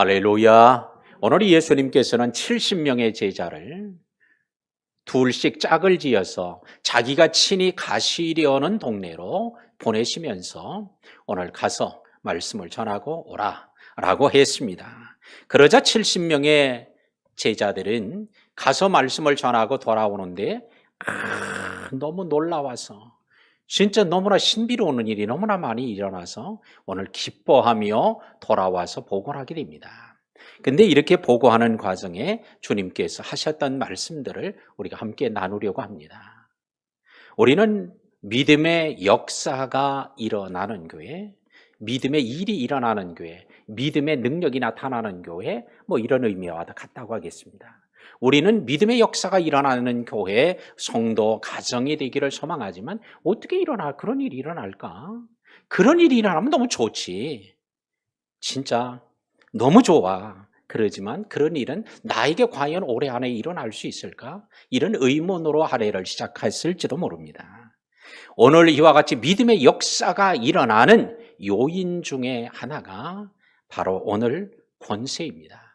할렐루야. 오늘 예수님께서는 70명의 제자를 둘씩 짝을 지어서 자기가 친히 가시려는 동네로 보내시면서 오늘 가서 말씀을 전하고 오라 라고 했습니다. 그러자 70명의 제자들은 가서 말씀을 전하고 돌아오는데 너무 놀라워서 진짜 너무나 신비로운 일이 너무나 많이 일어나서 오늘 기뻐하며 돌아와서 보고를 하게 됩니다. 근데 이렇게 보고하는 과정에 주님께서 하셨던 말씀들을 우리가 함께 나누려고 합니다. 우리는 믿음의 역사가 일어나는 교회, 믿음의 일이 일어나는 교회, 믿음의 능력이 나타나는 교회, 이런 의미와 같다고 하겠습니다. 우리는 믿음의 역사가 일어나는 교회, 성도, 가정이 되기를 소망하지만 어떻게 그런 일이 일어날까? 그런 일이 일어나면 너무 좋지. 진짜 너무 좋아. 그러지만 그런 일은 나에게 과연 올해 안에 일어날 수 있을까? 이런 의문으로 한 해를 시작했을지도 모릅니다. 오늘 이와 같이 믿음의 역사가 일어나는 요인 중에 하나가 바로 오늘 권세입니다.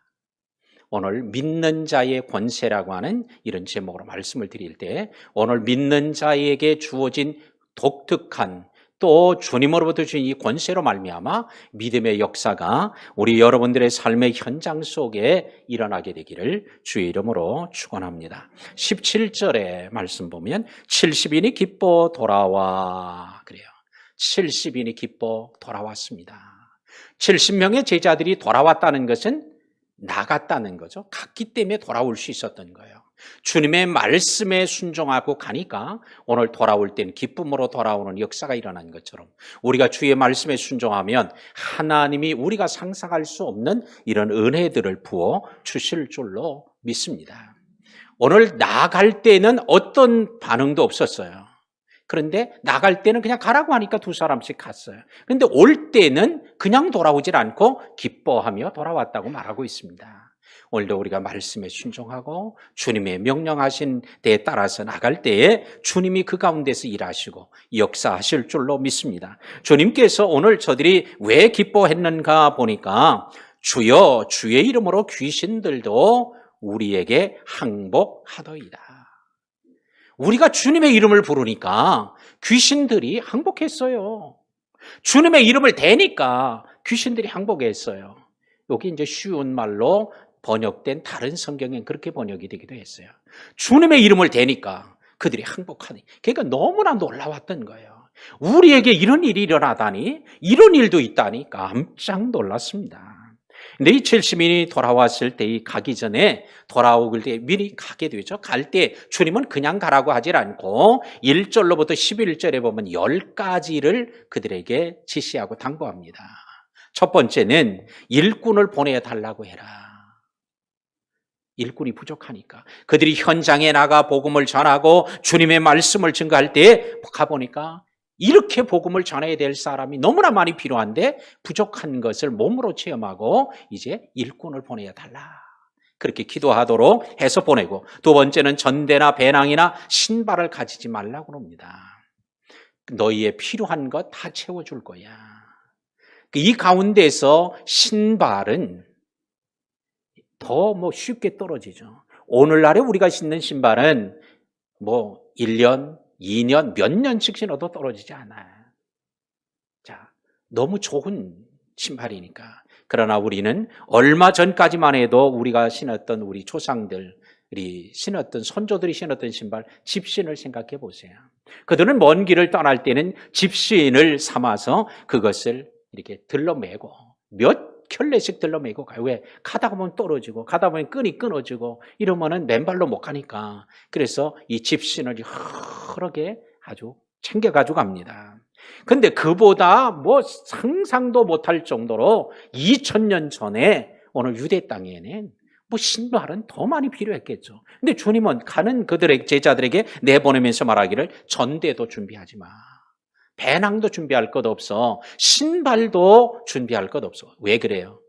오늘 믿는 자의 권세라고 하는 이런 제목으로 말씀을 드릴 때 오늘 믿는 자에게 주어진 독특한 또 주님으로부터 주신 이 권세로 말미암아 믿음의 역사가 우리 여러분들의 삶의 현장 속에 일어나게 되기를 주의 이름으로 축원합니다. 17절의 말씀 보면 70인이 기뻐 돌아와 그래요. 70인이 기뻐 돌아왔습니다. 70명의 제자들이 돌아왔다는 것은 나갔다는 거죠. 갔기 때문에 돌아올 수 있었던 거예요. 주님의 말씀에 순종하고 가니까 오늘 돌아올 때는 기쁨으로 돌아오는 역사가 일어난 것처럼 우리가 주의 말씀에 순종하면 하나님이 우리가 상상할 수 없는 이런 은혜들을 부어 주실 줄로 믿습니다. 오늘 나갈 때는 어떤 반응도 없었어요. 그런데 나갈 때는 그냥 가라고 하니까 두 사람씩 갔어요. 그런데 올 때는 그냥 돌아오질 않고 기뻐하며 돌아왔다고 말하고 있습니다. 오늘도 우리가 말씀에 순종하고 주님의 명령하신 데에 따라서 나갈 때에 주님이 그 가운데서 일하시고 역사하실 줄로 믿습니다. 주님께서 오늘 저들이 왜 기뻐했는가 보니까 주여 주의 이름으로 귀신들도 우리에게 항복하더이다. 우리가 주님의 이름을 부르니까 귀신들이 항복했어요. 주님의 이름을 대니까 귀신들이 항복했어요. 여기 이제 쉬운 말로 번역된 다른 성경엔 그렇게 번역이 되기도 했어요. 주님의 이름을 대니까 그들이 항복하니. 그러니까 너무나 놀라웠던 거예요. 우리에게 이런 일이 일어나다니, 이런 일도 있다니 깜짝 놀랐습니다. 근데 이 70인이 돌아왔을 때 가기 전에 돌아오길 때 미리 가게 되죠. 갈 때 주님은 그냥 가라고 하질 않고 1절로부터 11절에 보면 10가지를 그들에게 지시하고 당부합니다. 첫 번째는 일꾼을 보내달라고 해라. 일꾼이 부족하니까. 그들이 현장에 나가 복음을 전하고 주님의 말씀을 증거할 때 가보니까 이렇게 복음을 전해야 될 사람이 너무나 많이 필요한데 부족한 것을 몸으로 체험하고 이제 일꾼을 보내야 달라. 그렇게 기도하도록 해서 보내고 두 번째는 전대나 배낭이나 신발을 가지지 말라고 합니다. 너희의 필요한 것 다 채워줄 거야. 이 가운데서 신발은 더 쉽게 떨어지죠. 오늘날에 우리가 신는 신발은 1년, 2년, 몇 년씩 신어도 떨어지지 않아요. 자, 너무 좋은 신발이니까. 그러나 우리는 얼마 전까지만 해도 우리가 신었던 우리 조상들이 신었던, 선조들이 신었던 신발, 집신을 생각해 보세요. 그들은 먼 길을 떠날 때는 집신을 삼아서 그것을 이렇게 들러매고 몇 켤레씩 들러매고 가요. 왜? 가다 보면 떨어지고 가다 보면 끈이 끊어지고 이러면은 맨발로 못 가니까. 그래서 이 집신을 여러 개 아주 챙겨가지고 갑니다. 근데 그보다 상상도 못할 정도로 2000년 전에 오늘 유대 땅에는 신발은 더 많이 필요했겠죠. 근데 주님은 가는 그들의 제자들에게 내보내면서 말하기를 전대도 준비하지 마. 배낭도 준비할 것 없어. 신발도 준비할 것 없어. 왜 그래요?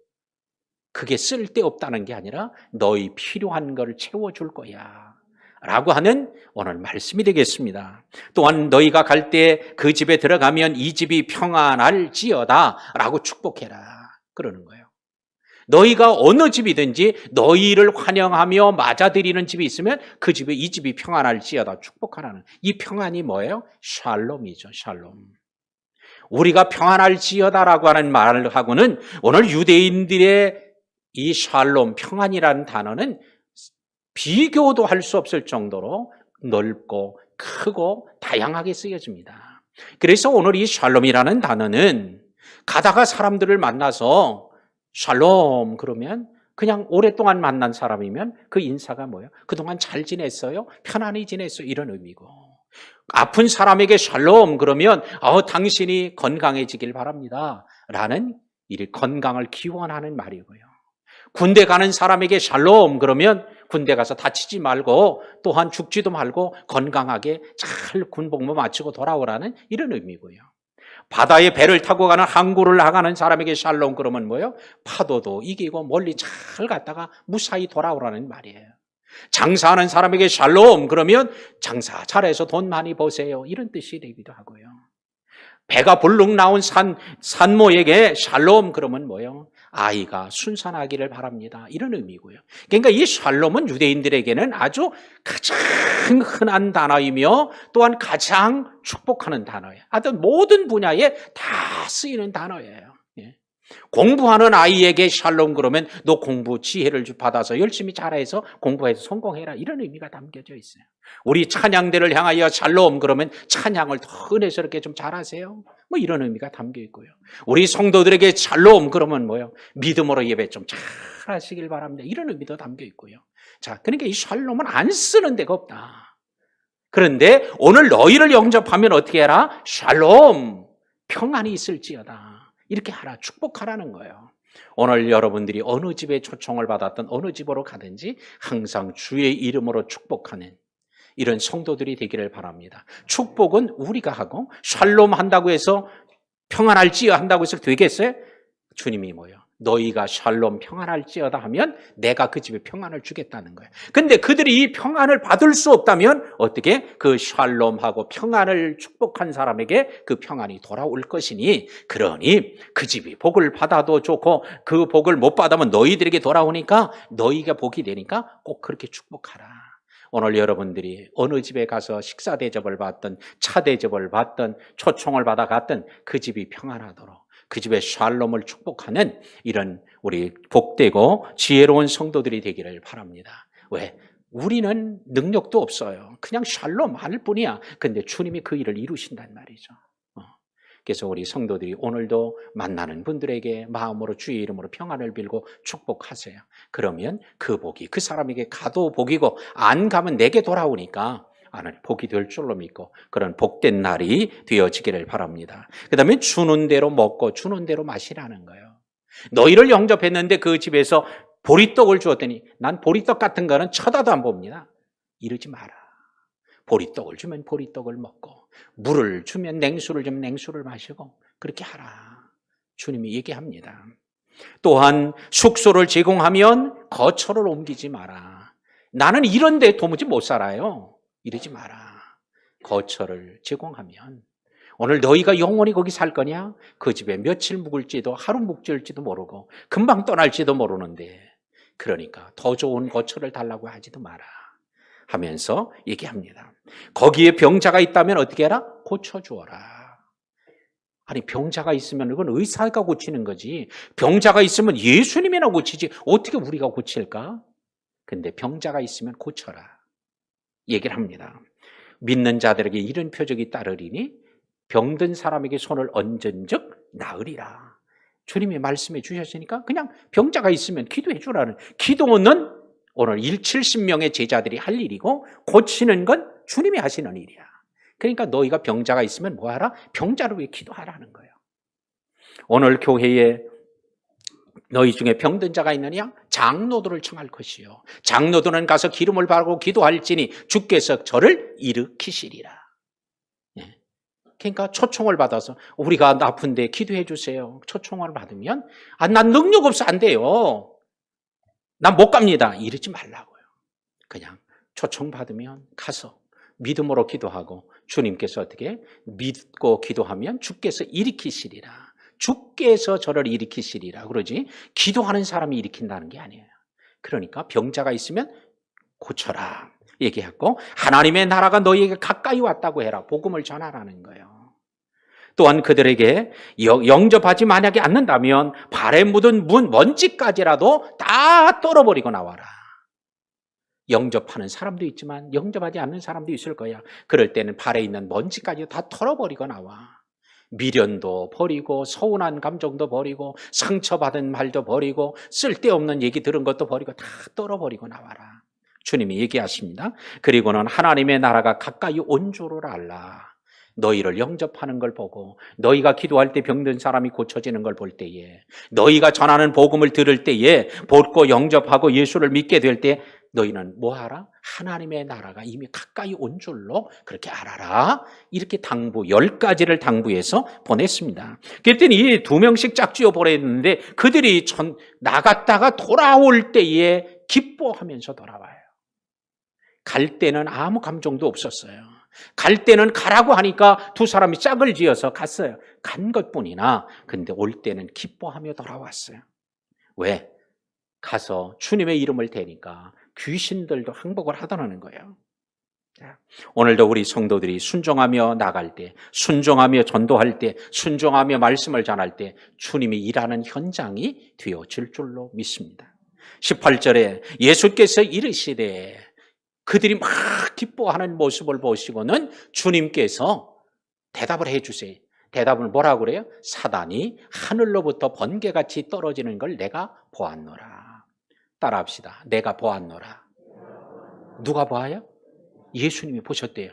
그게 쓸데없다는 게 아니라 너희 필요한 걸 채워줄 거야 라고 하는 오늘 말씀이 되겠습니다. 또한 너희가 갈 때 그 집에 들어가면 이 집이 평안할지어다 라고 축복해라 그러는 거예요. 너희가 어느 집이든지 너희를 환영하며 맞아들이는 집이 있으면 그 집에 이 집이 평안할지어다 축복하라는 이 평안이 뭐예요? 샬롬이죠. 샬롬. 우리가 평안할지어다라고 하는 말을 하고는 오늘 유대인들의 이 샬롬, 평안이라는 단어는 비교도 할 수 없을 정도로 넓고 크고 다양하게 쓰여집니다. 그래서 오늘 이 샬롬이라는 단어는 가다가 사람들을 만나서 샬롬 그러면 그냥 오랫동안 만난 사람이면 그 인사가 뭐예요? 그동안 잘 지냈어요? 편안히 지냈어요? 이런 의미고, 아픈 사람에게 샬롬 그러면 당신이 건강해지길 바랍니다 라는 이 건강을 기원하는 말이고요. 군대 가는 사람에게 샬롬 그러면 군대 가서 다치지 말고 또한 죽지도 말고 건강하게 잘 군복무 마치고 돌아오라는 이런 의미고요. 바다에 배를 타고 가는 항구를 나가는 사람에게 샬롬 그러면 뭐예요? 파도도 이기고 멀리 잘 갔다가 무사히 돌아오라는 말이에요. 장사하는 사람에게 샬롬 그러면 장사 잘해서 돈 많이 버세요 이런 뜻이 되기도 하고요. 배가 불룩 나온 산모에게 샬롬 그러면 뭐예요? 아이가 순산하기를 바랍니다 이런 의미고요. 그러니까 이 샬롬은 유대인들에게는 아주 가장 흔한 단어이며 또한 가장 축복하는 단어예요. 하여튼 모든 분야에 다 쓰이는 단어예요. 공부하는 아이에게 샬롬 그러면 너 공부 지혜를 받아서 열심히 잘해서 공부해서 성공해라 이런 의미가 담겨져 있어요. 우리 찬양대를 향하여 샬롬 그러면 찬양을 더 은혜스럽게 좀 잘하세요 뭐 이런 의미가 담겨 있고요. 우리 성도들에게 샬롬 그러면 뭐요? 믿음으로 예배 좀 잘하시길 바랍니다 이런 의미도 담겨 있고요. 자, 그러니까 이 샬롬은 안 쓰는 데가 없다. 그런데 오늘 너희를 영접하면 어떻게 해라? 샬롬 평안이 있을지어다 이렇게 하라, 축복하라는 거예요. 오늘 여러분들이 어느 집에 초청을 받았든 어느 집으로 가든지 항상 주의 이름으로 축복하는 이런 성도들이 되기를 바랍니다. 축복은 우리가 하고 샬롬 한다고 해서 평안할지어 한다고 해서 되겠어요? 주님이 뭐예요? 너희가 샬롬 평안할지어다 하면 내가 그 집에 평안을 주겠다는 거예요. 근데 그들이 이 평안을 받을 수 없다면 어떻게? 그 샬롬하고 평안을 축복한 사람에게 그 평안이 돌아올 것이니, 그러니 그 집이 복을 받아도 좋고 그 복을 못 받으면 너희들에게 돌아오니까 너희가 복이 되니까 꼭 그렇게 축복하라. 오늘 여러분들이 어느 집에 가서 식사 대접을 받든 차 대접을 받든 초청을 받아 갔든 그 집이 평안하도록 그 집에 샬롬을 축복하는 이런 우리 복되고 지혜로운 성도들이 되기를 바랍니다. 왜? 우리는 능력도 없어요. 그냥 샬롬 할 뿐이야. 근데 주님이 그 일을 이루신단 말이죠. 그래서 우리 성도들이 오늘도 만나는 분들에게 마음으로 주의 이름으로 평안을 빌고 축복하세요. 그러면 그 복이 그 사람에게 가도 복이고 안 가면 내게 돌아오니까 복이 될 줄로 믿고 그런 복된 날이 되어지기를 바랍니다. 그 다음에 주는 대로 먹고 주는 대로 마시라는 거예요. 너희를 영접했는데 그 집에서 보리떡을 주었더니 난 보리떡 같은 거는 쳐다도 안 봅니다. 이러지 마라. 보리떡을 주면 보리떡을 먹고 물을 주면 냉수를 주면 냉수를 마시고 그렇게 하라. 주님이 얘기합니다. 또한 숙소를 제공하면 거처를 옮기지 마라. 나는 이런 데 도무지 못 살아요. 이러지 마라. 거처를 제공하면 오늘 너희가 영원히 거기 살 거냐? 그 집에 며칠 묵을지도 하루 묵을지도 모르고 금방 떠날지도 모르는데 그러니까 더 좋은 거처를 달라고 하지도 마라 하면서 얘기합니다. 거기에 병자가 있다면 어떻게 해라? 고쳐주어라. 아니 병자가 있으면 이건 의사가 고치는 거지 병자가 있으면 예수님이나 고치지 어떻게 우리가 고칠까? 근데 병자가 있으면 고쳐라 얘기를 합니다. 믿는 자들에게 이런 표적이 따르리니 병든 사람에게 손을 얹은 즉 나으리라. 주님이 말씀해 주셨으니까 그냥 병자가 있으면 기도해 주라는, 기도는 오늘 70명의 제자들이 할 일이고 고치는 건 주님이 하시는 일이야. 그러니까 너희가 병자가 있으면 뭐하라? 병자를 위해 기도하라는 거예요. 오늘 교회에 너희 중에 병든 자가 있느냐? 장로들을 청할 것이요 장로들은 가서 기름을 바르고 기도할지니 주께서 저를 일으키시리라. 그러니까 초청을 받아서 우리가 아픈데 기도해 주세요. 초청을 받으면 난 능력 없어 안 돼요. 난 못 갑니다. 이러지 말라고요. 그냥 초청 받으면 가서 믿음으로 기도하고 주님께서 어떻게 믿고 기도하면 주께서 일으키시리라. 주께서 저를 일으키시리라 그러지 기도하는 사람이 일으킨다는 게 아니에요. 그러니까 병자가 있으면 고쳐라 얘기했고, 하나님의 나라가 너희에게 가까이 왔다고 해라, 복음을 전하라는 거예요. 또한 그들에게 영접하지 만약에 않는다면 발에 묻은 먼지까지라도 다 떨어버리고 나와라. 영접하는 사람도 있지만 영접하지 않는 사람도 있을 거야. 그럴 때는 발에 있는 먼지까지 다 털어버리고 나와. 미련도 버리고 서운한 감정도 버리고 상처받은 말도 버리고 쓸데없는 얘기 들은 것도 버리고 다 떨어버리고 나와라. 주님이 얘기하십니다. 그리고는 하나님의 나라가 가까이 온 줄을 알라. 너희를 영접하는 걸 보고, 너희가 기도할 때 병든 사람이 고쳐지는 걸 볼 때에, 너희가 전하는 복음을 들을 때에, 보고 영접하고 예수를 믿게 될 때 너희는 뭐 하라? 하나님의 나라가 이미 가까이 온 줄로 그렇게 알아라. 이렇게 당부 10가지를 당부해서 보냈습니다. 그랬더니 이 2명씩 짝지어 보냈는데 그들이 나갔다가 돌아올 때에 기뻐하면서 돌아와요. 갈 때는 아무 감정도 없었어요. 갈 때는 가라고 하니까 두 사람이 짝을 지어서 갔어요. 간 것뿐이나 근데 올 때는 기뻐하며 돌아왔어요. 왜? 가서 주님의 이름을 대니까 귀신들도 항복을 하더라는 거예요. 오늘도 우리 성도들이 순종하며 나갈 때, 순종하며 전도할 때, 순종하며 말씀을 전할 때 주님이 일하는 현장이 되어질 줄로 믿습니다. 18절에 예수께서 이르시되, 그들이 막 기뻐하는 모습을 보시고는 주님께서 대답을 해주세요. 대답을 뭐라고 그래요? 사단이 하늘로부터 번개같이 떨어지는 걸 내가 보았노라. 따라합시다. 내가 보았노라. 누가 봐요? 예수님이 보셨대요.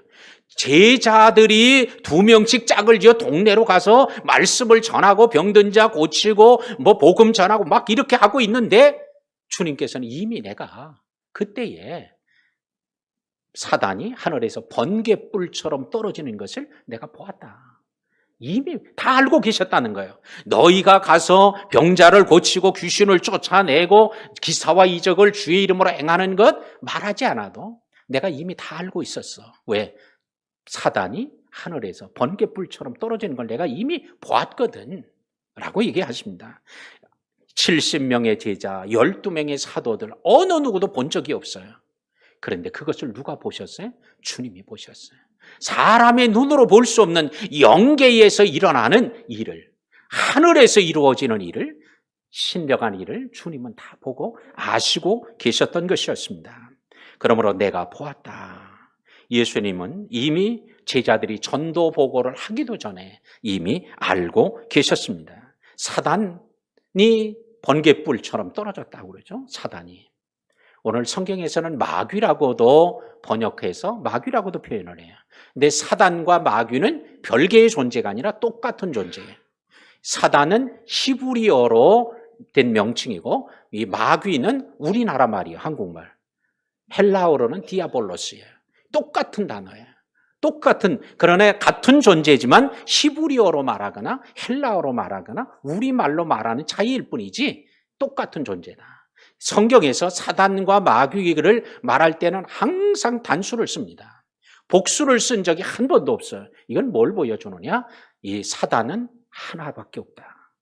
제자들이 2명씩 짝을 지어 동네로 가서 말씀을 전하고 병든 자 고치고 뭐 복음 전하고 막 이렇게 하고 있는데 주님께서는 이미 내가 그때에 사단이 하늘에서 번개불처럼 떨어지는 것을 내가 보았다. 이미 다 알고 계셨다는 거예요. 너희가 가서 병자를 고치고 귀신을 쫓아내고 기사와 이적을 주의 이름으로 행하는 것 말하지 않아도 내가 이미 다 알고 있었어. 왜? 사단이 하늘에서 번개불처럼 떨어지는 걸 내가 이미 보았거든 라고 얘기하십니다. 70명의 제자, 12명의 사도들 어느 누구도 본 적이 없어요. 그런데 그것을 누가 보셨어요? 주님이 보셨어요. 사람의 눈으로 볼 수 없는 영계에서 일어나는 일을, 하늘에서 이루어지는 일을, 신령한 일을 주님은 다 보고 아시고 계셨던 것이었습니다. 그러므로 내가 보았다. 예수님은 이미 제자들이 전도 보고를 하기도 전에 이미 알고 계셨습니다. 사단이 번개불처럼 떨어졌다고 그러죠. 사단이. 오늘 성경에서는 마귀라고도 번역해서 마귀라고도 표현을 해요. 근데 사단과 마귀는 별개의 존재가 아니라 똑같은 존재예요. 사단은 히브리어로 된 명칭이고 이 마귀는 우리나라 말이에요. 한국말. 헬라어로는 디아볼로스예요. 똑같은 단어예요. 그러나 같은 존재지만 히브리어로 말하거나 헬라어로 말하거나 우리말로 말하는 차이일 뿐이지 똑같은 존재다. 성경에서 사단과 마귀를 말할 때는 항상 단수를 씁니다. 복수를 쓴 적이 한 번도 없어요. 이건 뭘 보여주느냐? 이 사단은 하나밖에 없다.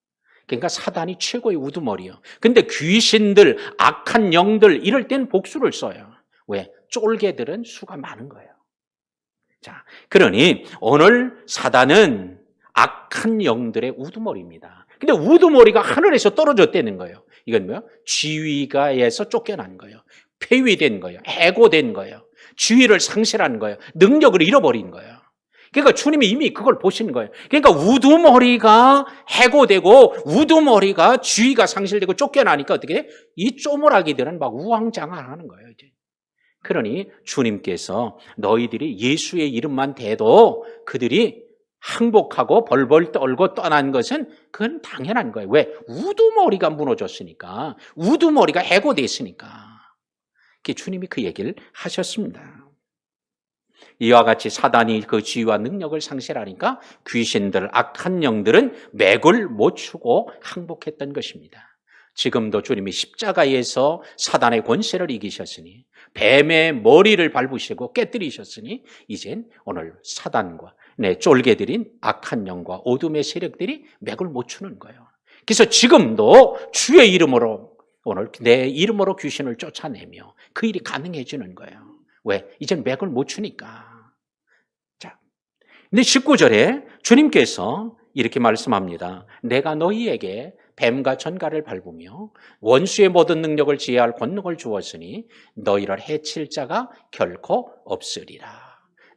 그러니까 사단이 최고의 우두머리예요. 근데 귀신들, 악한 영들 이럴 땐 복수를 써요. 왜? 쫄개들은 수가 많은 거예요. 자, 그러니 오늘 사단은 악한 영들의 우두머리입니다. 근데 우두머리가 하늘에서 떨어졌다는 거예요. 이건 뭐예요? 지위가에서 쫓겨난 거예요. 폐위된 거예요. 해고된 거예요. 지위를 상실한 거예요. 능력을 잃어버린 거예요. 그러니까 주님이 이미 그걸 보신 거예요. 그러니까 우두머리가 해고되고 우두머리가 지위가 상실되고 쫓겨나니까 어떻게 돼? 이 쪼무라기들은 막 우왕좌왕하는 거예요. 이제. 그러니 주님께서 너희들이 예수의 이름만 대도 그들이 항복하고 벌벌 떨고 떠난 것은 그건 당연한 거예요. 왜? 우두머리가 무너졌으니까. 우두머리가 해고됐으니까. 주님이 그 얘기를 하셨습니다. 이와 같이 사단이 그 지위와 능력을 상실하니까 귀신들, 악한 영들은 맥을 못 추고 항복했던 것입니다. 지금도 주님이 십자가에서 사단의 권세를 이기셨으니 뱀의 머리를 밟으시고 깨뜨리셨으니 이젠 오늘 사단과 쫄개들인 악한 영과 어둠의 세력들이 맥을 못 추는 거예요. 그래서 지금도 주의 이름으로 오늘 내 이름으로 귀신을 쫓아내며 그 일이 가능해지는 거예요. 왜? 이젠 맥을 못 추니까. 자, 근데 19절에 주님께서 이렇게 말씀합니다. 내가 너희에게 뱀과 전갈을 밟으며 원수의 모든 능력을 지혜할 권능을 주었으니 너희를 해칠 자가 결코 없으리라.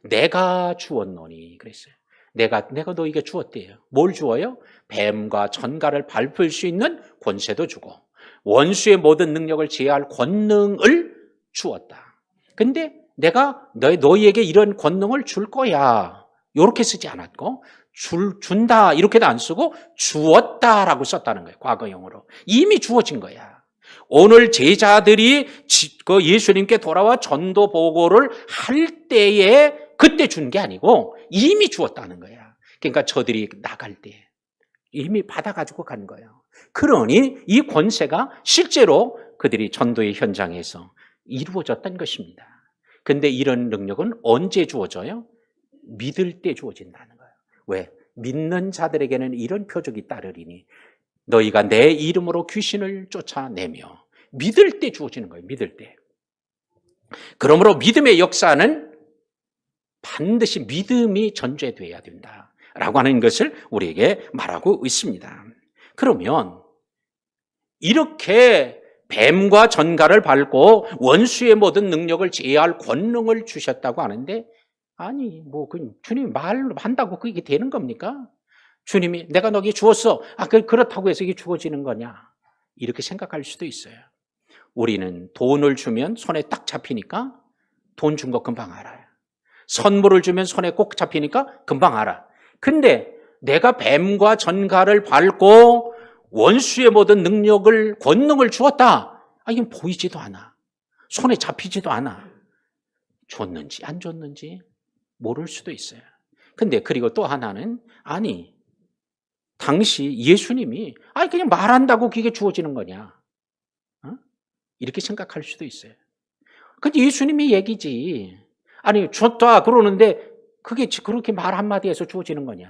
내가 주었노니 그랬어요. 내가 너희에게 주었대요. 뭘 주어요? 뱀과 전갈을 밟을 수 있는 권세도 주고 원수의 모든 능력을 제어할 권능을 주었다. 근데 내가 너희에게 이런 권능을 줄 거야. 이렇게 쓰지 않았고 준다 이렇게도 안 쓰고 주었다라고 썼다는 거예요. 과거형으로. 이미 주어진 거야. 오늘 제자들이 예수님께 돌아와 전도 보고를 할 때에 그때 준 게 아니고 이미 주었다는 거야. 그러니까 저들이 나갈 때 이미 받아가지고 간 거예요. 그러니 이 권세가 실제로 그들이 전도의 현장에서 이루어졌던 것입니다. 근데 이런 능력은 언제 주어져요? 믿을 때 주어진다는 거예요. 왜? 믿는 자들에게는 이런 표적이 따르리니 너희가 내 이름으로 귀신을 쫓아내며 믿을 때 주어지는 거예요. 믿을 때. 그러므로 믿음의 역사는 반드시 믿음이 전제되어야 된다라고 하는 것을 우리에게 말하고 있습니다. 그러면 이렇게 뱀과 전갈을 밟고 원수의 모든 능력을 제어할 권능을 주셨다고 하는데 아니 주님이 말로 한다고 그게 되는 겁니까? 주님이 내가 너에게 주었어. 그렇다고 해서 이게 주어지는 거냐? 이렇게 생각할 수도 있어요. 우리는 돈을 주면 손에 딱 잡히니까 돈 준 거 금방 알아요. 선물을 주면 손에 꼭 잡히니까 금방 알아. 근데 내가 뱀과 전갈을 밟고 원수의 모든 권능을 주었다. 이건 보이지도 않아. 손에 잡히지도 않아. 줬는지 안 줬는지 모를 수도 있어요. 근데 그리고 또 하나는 당시 예수님이 그냥 말한다고 그게 주어지는 거냐? 이렇게 생각할 수도 있어요. 근데 예수님이 얘기지. 줬다 그러는데 그게 그렇게 말 한마디에서 주어지는 거냐?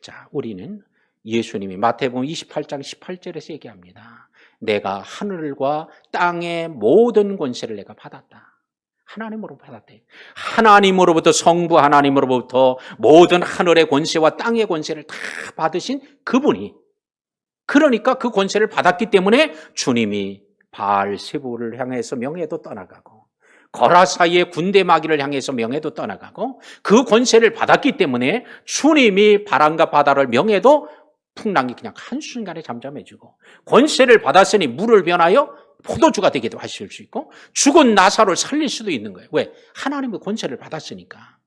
자, 우리는 예수님이 마태복음 28장 18절에서 얘기합니다. 내가 하늘과 땅의 모든 권세를 내가 받았다. 하나님으로 받았대. 하나님으로부터 성부 하나님으로부터 모든 하늘의 권세와 땅의 권세를 다 받으신 그분이 그러니까 그 권세를 받았기 때문에 주님이 바알세부를 향해서 명예도 떠나가고 거라사이의 군대 마귀를 향해서 명예도 떠나가고 그 권세를 받았기 때문에 주님이 바람과 바다를 명예도 풍랑이 그냥 한순간에 잠잠해지고 권세를 받았으니 물을 변하여 포도주가 되기도 하실 수 있고 죽은 나사로를 살릴 수도 있는 거예요. 왜? 하나님의 권세를 받았으니까.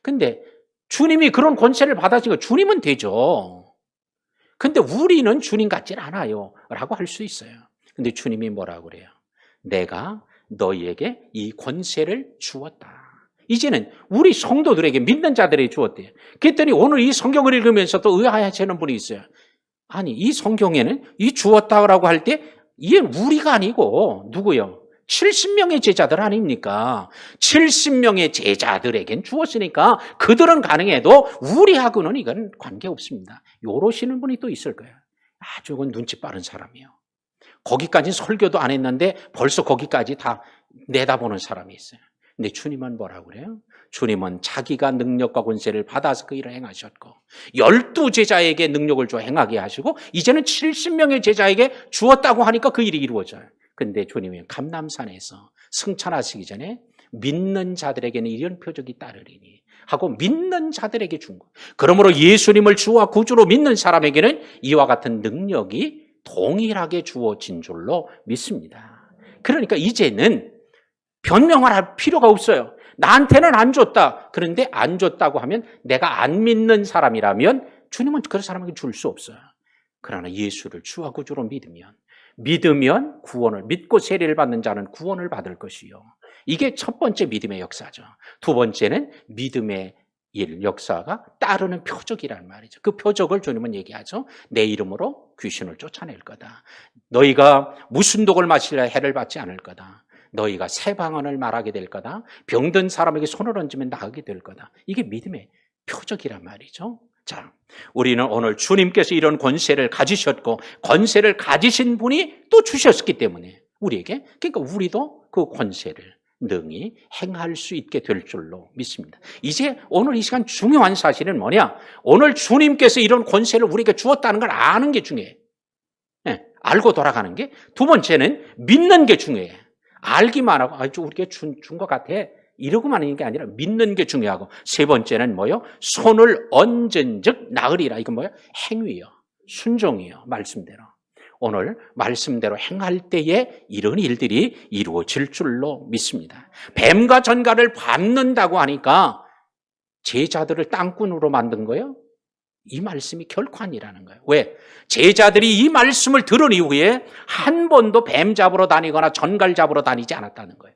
근데 주님이 그런 권세를 받았으니까 주님은 되죠. 근데 우리는 주님 같진 않아요 라고 할 수 있어요. 근데 주님이 뭐라고 그래요? 내가 너희에게 이 권세를 주었다. 이제는 우리 성도들에게 믿는 자들에게 주었대요. 그랬더니 오늘 이 성경을 읽으면서 또 의아해하시는 분이 있어요. 이 성경에는 이 주었다라고 할 때 이게 우리가 아니고 누구요? 70명의 제자들 아닙니까? 70명의 제자들에겐 주었으니까 그들은 가능해도 우리하고는 이건 관계없습니다. 요러시는 분이 또 있을 거예요. 아주 눈치 빠른 사람이요. 거기까지 설교도 안 했는데 벌써 거기까지 다 내다보는 사람이 있어요. 근데 주님은 뭐라고 그래요? 주님은 자기가 능력과 권세를 받아서 그 일을 행하셨고 12제자에게 능력을 주어 행하게 하시고 이제는 70명의 제자에게 주었다고 하니까 그 일이 이루어져요. 근데 주님이 감람산에서 승천하시기 전에 믿는 자들에게는 이런 표적이 따르리니 하고 믿는 자들에게 준 거예요. 그러므로 예수님을 주와 구주로 믿는 사람에게는 이와 같은 능력이 동일하게 주어진 줄로 믿습니다. 그러니까 이제는 변명을 할 필요가 없어요. 나한테는 안 줬다. 그런데 안 줬다고 하면 내가 안 믿는 사람이라면 주님은 그런 사람에게 줄 수 없어요. 그러나 예수를 주와 구주로 믿으면 구원을 믿고 세례를 받는 자는 구원을 받을 것이요. 이게 첫 번째 믿음의 역사죠. 두 번째는 믿음의 역사가 따르는 표적이라는 말이죠. 그 표적을 주님은 얘기하죠. 내 이름으로 귀신을 쫓아낼 거다. 너희가 무슨 독을 마실래 해를 받지 않을 거다. 너희가 새 방언을 말하게 될 거다. 병든 사람에게 손을 얹으면 나으게 될 거다. 이게 믿음의 표적이란 말이죠. 자, 우리는 오늘 주님께서 이런 권세를 가지셨고 권세를 가지신 분이 또 주셨기 때문에 우리에게, 그러니까 우리도 그 권세를 능히 행할 수 있게 될 줄로 믿습니다. 이제 오늘 이 시간 중요한 사실은 뭐냐? 오늘 주님께서 이런 권세를 우리에게 주었다는 걸 아는 게 중요해요. 네, 알고 돌아가는 게. 두 번째는 믿는 게 중요해요. 알기만 하고 우리에게 준 것 같아 이러고만 있는 게 아니라 믿는 게 중요하고, 세 번째는 뭐요? 손을 얹은 즉 나으리라. 이건 뭐요? 행위요, 순종이요. 말씀대로. 오늘 말씀대로 행할 때에 이런 일들이 이루어질 줄로 믿습니다. 뱀과 전갈을 밟는다고 하니까 제자들을 땅꾼으로 만든 거예요? 이 말씀이 결코 아니라는 거예요. 왜? 제자들이 이 말씀을 들은 이후에 한 번도 뱀 잡으러 다니거나 전갈 잡으러 다니지 않았다는 거예요.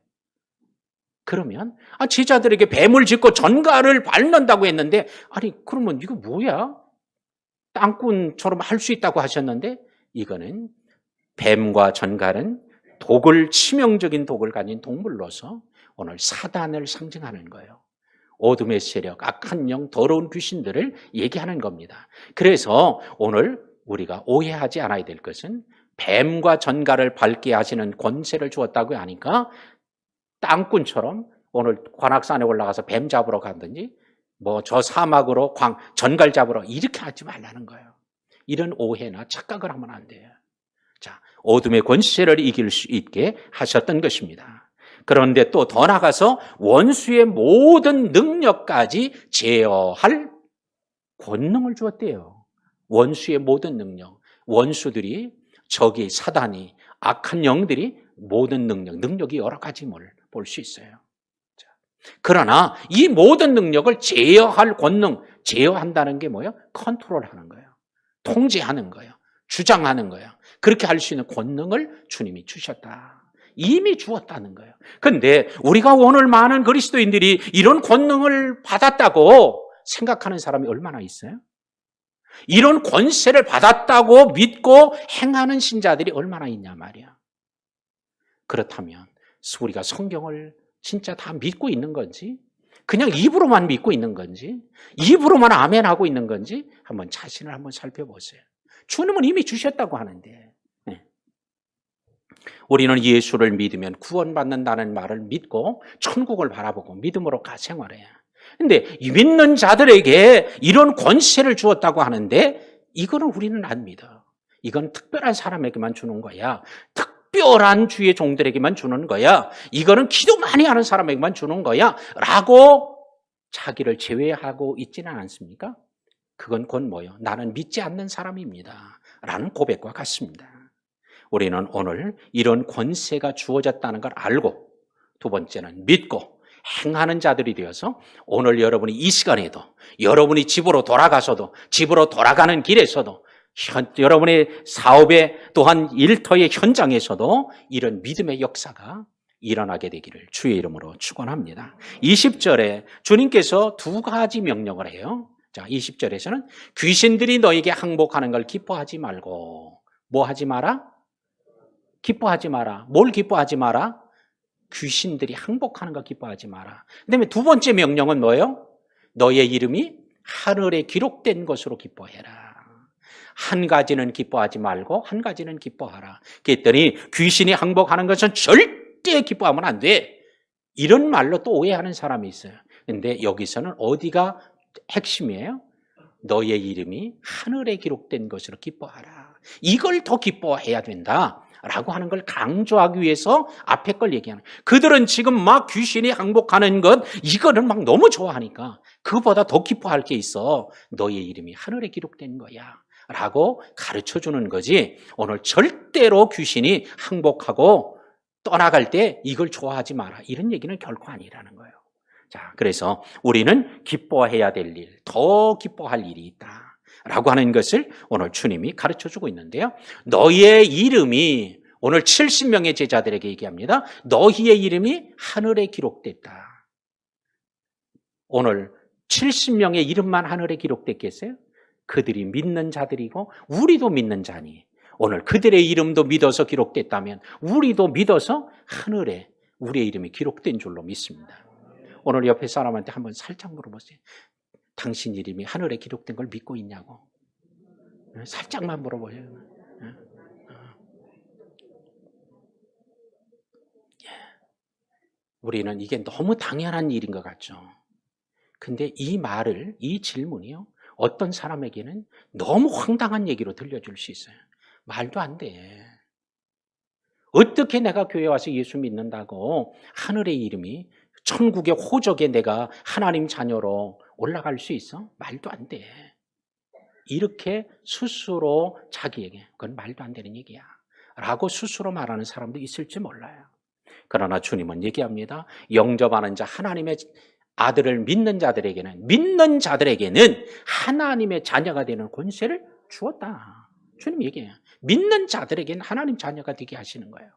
그러면 제자들에게 뱀을 짚고 전갈을 밟는다고 했는데, 아니 그러면 이거 뭐야? 땅꾼처럼 할 수 있다고 하셨는데, 이거는 뱀과 전갈은 독을, 치명적인 독을 가진 동물로서 오늘 사단을 상징하는 거예요. 어둠의 세력, 악한 영, 더러운 귀신들을 얘기하는 겁니다. 그래서 오늘 우리가 오해하지 않아야 될 것은 뱀과 전갈을 밟게 하시는 권세를 주었다고 하니까 땅꾼처럼 오늘 관악산에 올라가서 뱀 잡으러 간든지 저 사막으로 전갈 잡으러 이렇게 하지 말라는 거예요. 이런 오해나 착각을 하면 안 돼요. 자, 어둠의 권세를 이길 수 있게 하셨던 것입니다. 그런데 또 더 나아가서 원수의 모든 능력까지 제어할 권능을 주었대요. 원수의 모든 능력. 원수들이, 적이, 사단이, 악한 영들이 모든 능력이 여러 가지를 볼 수 있어요. 자, 그러나 이 모든 능력을 제어할 권능, 제어한다는 게 뭐예요? 컨트롤하는 거예요. 통제하는 거예요. 주장하는 거예요. 그렇게 할 수 있는 권능을 주님이 주셨다. 이미 주었다는 거예요. 그런데 우리가 오늘 많은 그리스도인들이 이런 권능을 받았다고 생각하는 사람이 얼마나 있어요? 이런 권세를 받았다고 믿고 행하는 신자들이 얼마나 있냐 말이야. 그렇다면 우리가 성경을 진짜 다 믿고 있는 건지, 그냥 입으로만 믿고 있는 건지, 입으로만 아멘하고 있는 건지 한번 자신을 한번 살펴보세요. 주님은 이미 주셨다고 하는데, 우리는 예수를 믿으면 구원받는다는 말을 믿고 천국을 바라보고 믿음으로 생활해요. 그런데 믿는 자들에게 이런 권세를 주었다고 하는데 이거는 우리는 안 믿어. 이건 특별한 사람에게만 주는 거야. 특별한 주의 종들에게만 주는 거야. 이거는 기도 많이 하는 사람에게만 주는 거야 라고 자기를 제외하고 있지는 않습니까? 그건 곧 뭐예요? 나는 믿지 않는 사람입니다 라는 고백과 같습니다. 우리는 오늘 이런 권세가 주어졌다는 걸 알고, 두 번째는 믿고 행하는 자들이 되어서 오늘 여러분이 이 시간에도, 여러분이 집으로 돌아가서도, 집으로 돌아가는 길에서도, 여러분의 사업에 또한 일터의 현장에서도 이런 믿음의 역사가 일어나게 되기를 주의 이름으로 축원합니다. 20절에 주님께서 두 가지 명령을 해요. 자, 20절에서는 귀신들이 너에게 항복하는 걸 기뻐하지 말고, 뭐 하지 마라? 기뻐하지 마라. 뭘 기뻐하지 마라? 귀신들이 항복하는 거 기뻐하지 마라. 그다음에 두 번째 명령은 뭐예요? 너의 이름이 하늘에 기록된 것으로 기뻐해라. 한 가지는 기뻐하지 말고 한 가지는 기뻐하라. 그랬더니 귀신이 항복하는 것은 절대 기뻐하면 안 돼. 이런 말로 또 오해하는 사람이 있어요. 그런데 여기서는 어디가 핵심이에요? 너의 이름이 하늘에 기록된 것으로 기뻐하라. 이걸 더 기뻐해야 된다 라고 하는 걸 강조하기 위해서 앞에 걸 얘기하는 거예요. 그들은 지금 막 귀신이 항복하는 것, 이거는 막 너무 좋아하니까 그보다 더 기뻐할 게 있어. 너의 이름이 하늘에 기록된 거야 라고 가르쳐주는 거지, 오늘 절대로 귀신이 항복하고 떠나갈 때 이걸 좋아하지 마라 이런 얘기는 결코 아니라는 거예요. 자, 그래서 우리는 기뻐해야 될 일, 더 기뻐할 일이 있다 라고 하는 것을 오늘 주님이 가르쳐주고 있는데요. 너희의 이름이, 오늘 70명의 제자들에게 얘기합니다. 너희의 이름이 하늘에 기록됐다. 오늘 70명의 이름만 하늘에 기록됐겠어요? 그들이 믿는 자들이고 우리도 믿는 자니 오늘 그들의 이름도 믿어서 기록됐다면 우리도 믿어서 하늘에 우리의 이름이 기록된 줄로 믿습니다. 오늘 옆에 사람한테 한번 살짝 물어보세요. 당신 이름이 하늘에 기록된 걸 믿고 있냐고. 살짝만 물어보세요. 우리는 이게 너무 당연한 일인 것 같죠. 근데 이 질문이요, 어떤 사람에게는 너무 황당한 얘기로 들려줄 수 있어요. 말도 안 돼. 어떻게 내가 교회 와서 예수 믿는다고 하늘의 이름이 천국의 호적에 내가 하나님 자녀로 올라갈 수 있어? 말도 안 돼. 이렇게 스스로 자기에게 그건 말도 안 되는 얘기야 라고 스스로 말하는 사람도 있을지 몰라요. 그러나 주님은 얘기합니다. 영접하는 자, 하나님의 아들을 믿는 자들에게는 하나님의 자녀가 되는 권세를 주었다. 주님 얘기해요. 믿는 자들에게는 하나님 자녀가 되게 하시는 거예요.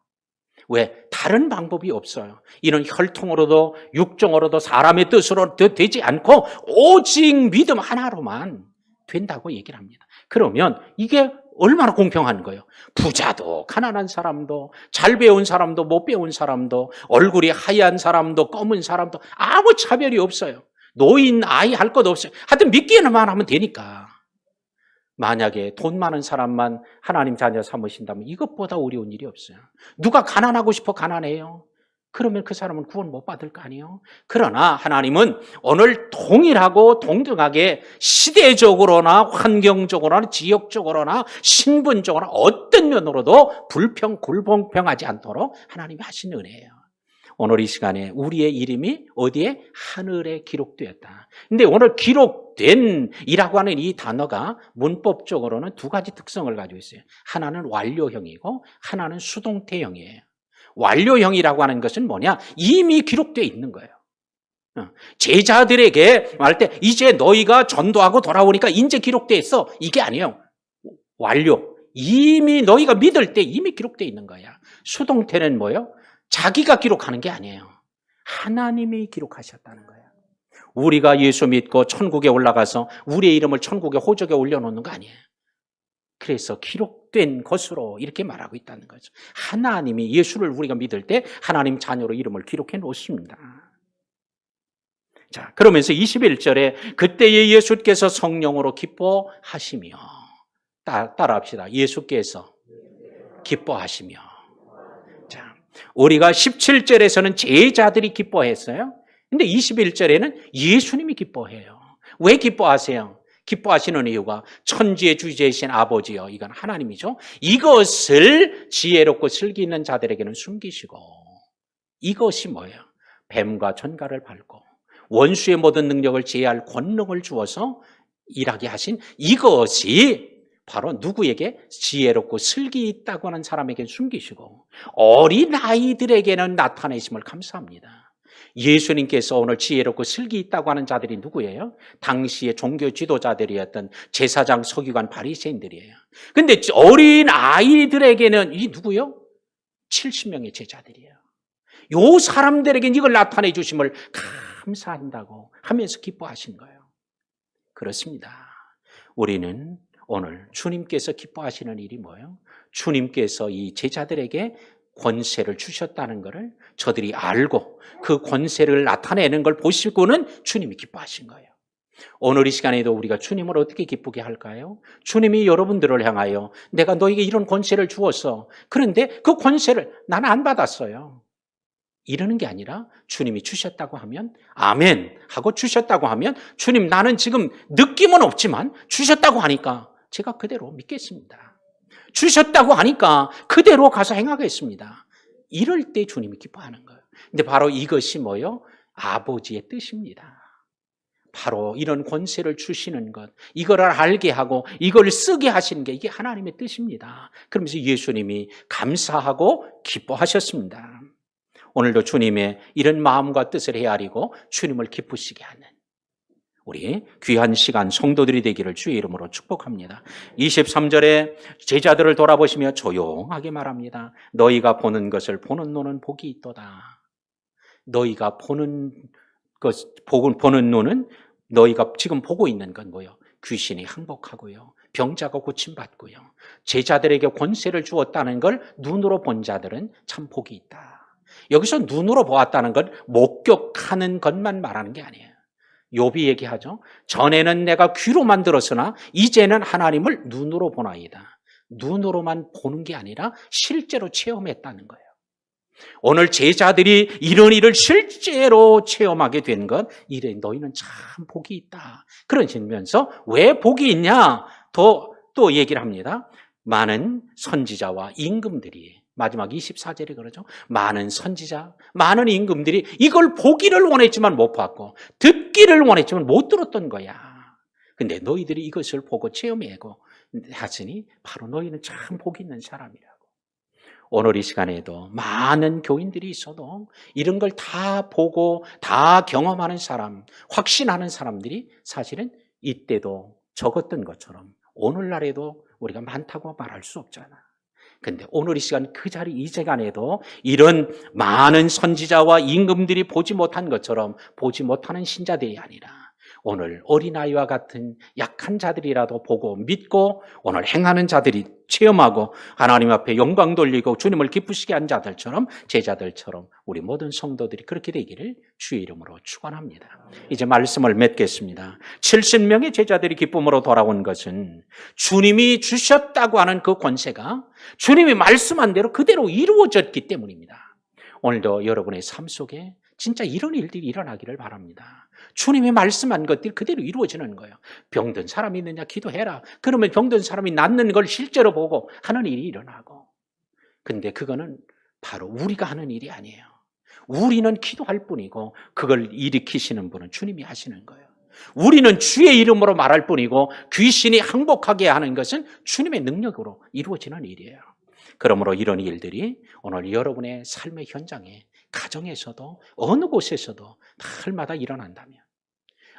왜? 다른 방법이 없어요. 이런 혈통으로도 육정으로도 사람의 뜻으로 되지 않고 오직 믿음 하나로만 된다고 얘기를 합니다. 그러면 이게 얼마나 공평한 거예요. 부자도 가난한 사람도 잘 배운 사람도 못 배운 사람도 얼굴이 하얀 사람도 검은 사람도 아무 차별이 없어요. 노인 아이 할 것 없어요. 하여튼 믿기만 하면 되니까. 만약에 돈 많은 사람만 하나님 자녀 삼으신다면 이것보다 어려운 일이 없어요. 누가 가난하고 싶어 가난해요? 그러면 그 사람은 구원 못 받을 거 아니에요? 그러나 하나님은 오늘 동일하고 동등하게 시대적으로나 환경적으로나 지역적으로나 신분적으로나 어떤 면으로도 불공평하지 않도록 하나님이 하신 은혜예요. 오늘 이 시간에 우리의 이름이 어디에? 하늘에 기록되었다. 근데 오늘 기록된 이라고 하는 이 단어가 문법적으로는 두 가지 특성을 가지고 있어요. 하나는 완료형이고 하나는 수동태형이에요. 완료형이라고 하는 것은 뭐냐? 이미 기록되어 있는 거예요. 제자들에게 말할 때 이제 너희가 전도하고 돌아오니까 이제 기록되어 있어. 이게 아니에요. 완료. 이미 너희가 믿을 때 이미 기록되어 있는 거야. 수동태는 뭐예요? 자기가 기록하는 게 아니에요. 하나님이 기록하셨다는 거예요. 우리가 예수 믿고 천국에 올라가서 우리의 이름을 천국의 호적에 올려놓는 거 아니에요. 그래서 기록된 것으로 이렇게 말하고 있다는 거죠. 하나님이 예수를 우리가 믿을 때 하나님 자녀로 이름을 기록해 놓습니다. 자, 그러면서 21절에 그때에 예수께서 성령으로 기뻐하시며, 따라합시다. 예수께서 기뻐하시며. 자, 우리가 17절에서는 제자들이 기뻐했어요. 근데 21절에는 예수님이 기뻐해요. 왜 기뻐하세요? 기뻐하시는 이유가 천지의 주제이신 아버지여, 이건 하나님이죠. 이것을 지혜롭고 슬기 있는 자들에게는 숨기시고, 이것이 뭐예요? 뱀과 전갈을 밟고 원수의 모든 능력을 제어할 권능을 주어서 일하게 하신 이것이 바로 누구에게? 지혜롭고 슬기 있다고 하는 사람에게 숨기시고 어린 아이들에게는 나타내심을 감사합니다. 예수님께서 오늘 지혜롭고 슬기 있다고 하는 자들이 누구예요? 당시의 종교 지도자들이었던 제사장, 서기관, 바리새인들이에요. 근데 어린 아이들에게는 이 누구요? 70명의 제자들이에요. 요 사람들에게 이걸 나타내 주심을 감사한다고 하면서 기뻐하신 거예요. 그렇습니다. 우리는 오늘 주님께서 기뻐하시는 일이 뭐예요? 주님께서 이 제자들에게 권세를 주셨다는 것을 저들이 알고 그 권세를 나타내는 걸 보시고는 주님이 기뻐하신 거예요. 오늘 이 시간에도 우리가 주님을 어떻게 기쁘게 할까요? 주님이 여러분들을 향하여 내가 너에게 이런 권세를 주었어. 그런데 그 권세를 나는 안 받았어요. 이러는 게 아니라 주님이 주셨다고 하면 아멘 하고 주셨다고 하면 주님 나는 지금 느낌은 없지만 주셨다고 하니까 제가 그대로 믿겠습니다. 주셨다고 하니까 그대로 가서 행하겠습니다. 이럴 때 주님이 기뻐하는 거예요. 근데 바로 이것이 뭐예요? 아버지의 뜻입니다. 바로 이런 권세를 주시는 것, 이거를 알게 하고 이걸 쓰게 하시는 게 이게 하나님의 뜻입니다. 그러면서 예수님이 감사하고 기뻐하셨습니다. 오늘도 주님의 이런 마음과 뜻을 헤아리고 주님을 기쁘시게 하는 우리 귀한 시간 성도들이 되기를 주의 이름으로 축복합니다. 23절에 제자들을 돌아보시며 조용하게 말합니다. 너희가 보는 것을 보는 눈은 복이 있도다. 너희가 보는 눈은 너희가 지금 보고 있는 건 뭐예요? 귀신이 항복하고요. 병자가 고침받고요. 제자들에게 권세를 주었다는 걸 눈으로 본 자들은 참 복이 있다. 여기서 눈으로 보았다는 건 목격하는 것만 말하는 게 아니에요. 욥이 얘기하죠. 전에는 내가 귀로만 들었으나 이제는 하나님을 눈으로 보나이다. 눈으로만 보는 게 아니라 실제로 체험했다는 거예요. 오늘 제자들이 이런 일을 실제로 체험하게 된 것, 이래 너희는 참 복이 있다. 그러시면서 왜 복이 있냐? 또 얘기를 합니다. 많은 선지자와 임금들이, 마지막 24절에 그러죠. 많은 선지자, 많은 임금들이 이걸 보기를 원했지만 못 봤고 듣기를 원했지만 못 들었던 거야. 근데 너희들이 이것을 보고 체험하고 하시니 바로 너희는 참 복이 있는 사람이라고. 오늘 이 시간에도 많은 교인들이 있어도 이런 걸 다 보고 다 경험하는 사람, 확신하는 사람들이 사실은 이때도 적었던 것처럼 오늘날에도 우리가 많다고 말할 수 없잖아. 근데 오늘 이 시간 그 자리 이 시간에도 이런 많은 선지자와 임금들이 보지 못한 것처럼 보지 못하는 신자들이 아니라 오늘 어린아이와 같은 약한 자들이라도 보고 믿고 오늘 행하는 자들이 체험하고 하나님 앞에 영광 돌리고 주님을 기쁘시게 한 자들처럼 제자들처럼 우리 모든 성도들이 그렇게 되기를 주의 이름으로 축원합니다. 이제 말씀을 맺겠습니다. 70명의 제자들이 기쁨으로 돌아온 것은 주님이 주셨다고 하는 그 권세가 주님이 말씀한 대로 그대로 이루어졌기 때문입니다. 오늘도 여러분의 삶 속에 진짜 이런 일들이 일어나기를 바랍니다. 주님이 말씀한 것들 그대로 이루어지는 거예요. 병든 사람이 있느냐 기도해라. 그러면 병든 사람이 낫는 걸 실제로 보고 하는 일이 일어나고. 근데 그거는 바로 우리가 하는 일이 아니에요. 우리는 기도할 뿐이고 그걸 일으키시는 분은 주님이 하시는 거예요. 우리는 주의 이름으로 말할 뿐이고 귀신이 항복하게 하는 것은 주님의 능력으로 이루어지는 일이에요. 그러므로 이런 일들이 오늘 여러분의 삶의 현장에 가정에서도 어느 곳에서도 날마다 일어난다면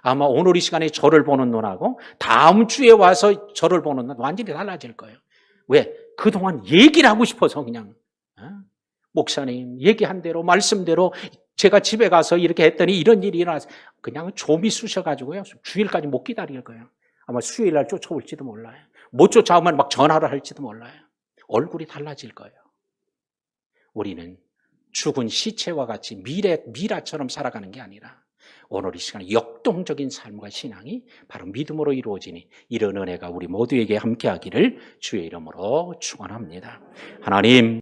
아마 오늘 이 시간에 저를 보는 눈하고 다음 주에 와서 저를 보는 눈 완전히 달라질 거예요. 왜? 그동안 얘기를 하고 싶어서 그냥 목사님 얘기한 대로 말씀대로 제가 집에 가서 이렇게 했더니 이런 일이 일어나서 그냥 좀이 쑤셔가지고요. 주일까지 못 기다릴 거예요. 아마 수요일 날 쫓아올지도 몰라요. 못 쫓아오면 막 전화를 할지도 몰라요. 얼굴이 달라질 거예요. 우리는 죽은 시체와 같이 미라처럼 살아가는 게 아니라 오늘 이 시간에 역동적인 삶과 신앙이 바로 믿음으로 이루어지니 이런 은혜가 우리 모두에게 함께하기를 주의 이름으로 축원합니다. 하나님